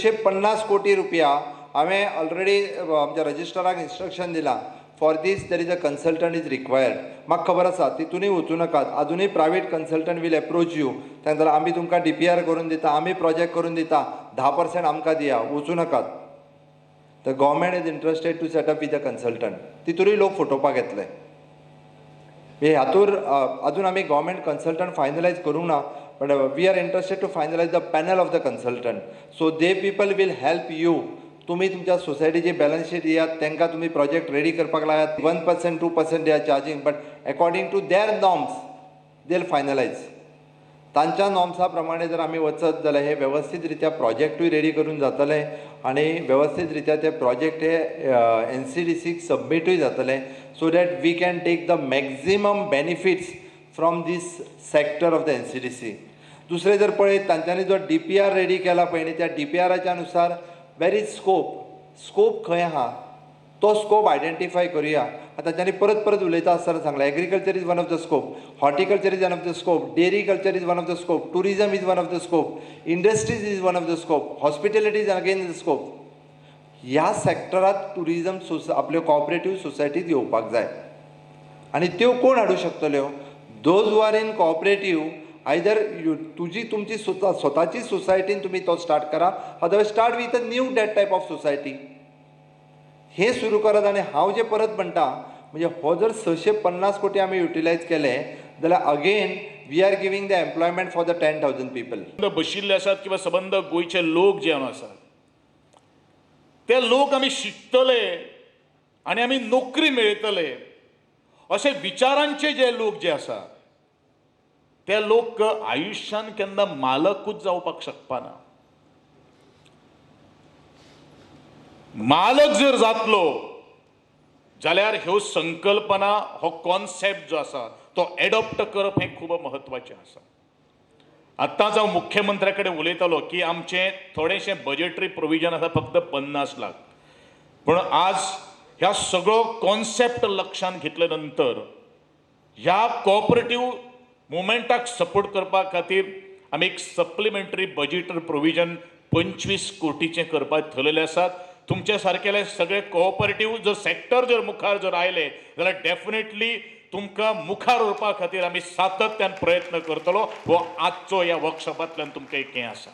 50 कोटी रुपया हांवें ऑलरेडी आमच्या रजिस्ट्राराक इन्स्ट्रक्शन दिला. For this there is a consultant is required. म्हाका खबर आसा तितूनय वचूं नाकात. अजूनय private consultant will approach you. तांकां आमी तुमकां DPR करून दिता, आमी प्रोजेक्ट करून दिता, 10% आमकां दिया. वचूं नाकात. The government is interested to set up with a consultant. तितूनय लोक फटोवपाक येतले. हातूर अजून आमी गव्हर्मेंट कन्सल्टंट फायनलायज करूंक ना. But we are interested to finalize the panel of the consultant. So they people will help you. तुम्ही तुमच्या सोसायटीची बॅलन्स शीट दियात, तांकां तुम्ही प्रोजेक्ट रेडी करपाक लायात. 1% 2% they are charging, but according to their norms they will finalise. तांच्या नॉर्म्सा प्रमाणे जर आमी वचत जाल्यार हे व्यवस्थित रित्या प्रोजेक्टूय रेडी करून जातले आणि व्यवस्थित रित्या ते प्रोजेक्ट हे NCDCक सबमिटूय जातले, so that we can take the maximum benefits from this sector of the NCDC. दुसरे जर पळयत तांच्यांनी जो DPR रेडी केला पळय न्ही, त्या DPRच्या अनुसार वेर इज स्कोप खंय आहा तो स्कोप आयडेंटिफाय करूया. आतां तांच्यांनी परत परत उलयता आसतना सांगलां agriculture is one of the scope, horticulture is one of the scope, dairy culture is one of the scope, tourism is one of the scope, industries is one of the scope, hospitality is again the scope. ह्या सेक्टरात tourism आपल्यो cooperative societies येवपाक जाय आनी त्यो कोण हाडूं शकतल्यो? Those who are in cooperative. Either तुमची स्वताची सोसायटीन तुम्ही तो स्टार्ट करा, otherwise start with a knew that type of society. हे सुरू करात. आणि हांव जे परत म्हणटा म्हणजे हो जर 650 कोटी आमी युटिलायज केले जाल्यार again we are giving the employment for the 10,000 people. बशिल्ले आसात किंवा संबंध गोयचे लोक जे आसात ते लोक आमी शिकतले आणि आमी नोकरी मेळयतले अशे विचारांचे जे लोक जे आसात ते लोक आयुष्यान केन्ना मालकूच जावपाक शकपाना. मालक जर जातलो जाल्यार ह्यो संकल्पना हो कॉन्सेप्ट जो आसा तो एडॉप्ट करप हें खूब महत्वाचें आसा. आतांच हांव मुख्यमंत्र्या कडेन उलयतालो की आमचें थोडेशें बजेटरी प्रोविजन आसा फक्त 50 लाख. पूण आज ह्या सगळो कॉन्सेप्ट लक्षांत घेतले नंतर ह्या कोऑपरेटिव्ह मुवमेंटाक सपोर्ट करपा खातीर आमी एक सप्लिमेंटरी बजेटरी प्रोविजन 25 कोटीचें करपाक थरलेले आसात. तुमचे सारकेले सगळे कोऑपरेटिव्ह जर सेक्टर जर मुखार जर आयले जाल्यार डेफिनेटली तुमकां मुखार व्हरपा खातीर आमी सातत्यान प्रयत्न करतलो. हो आजचो ह्या वर्कशॉपांतल्यान तुमकां एक हें आसा.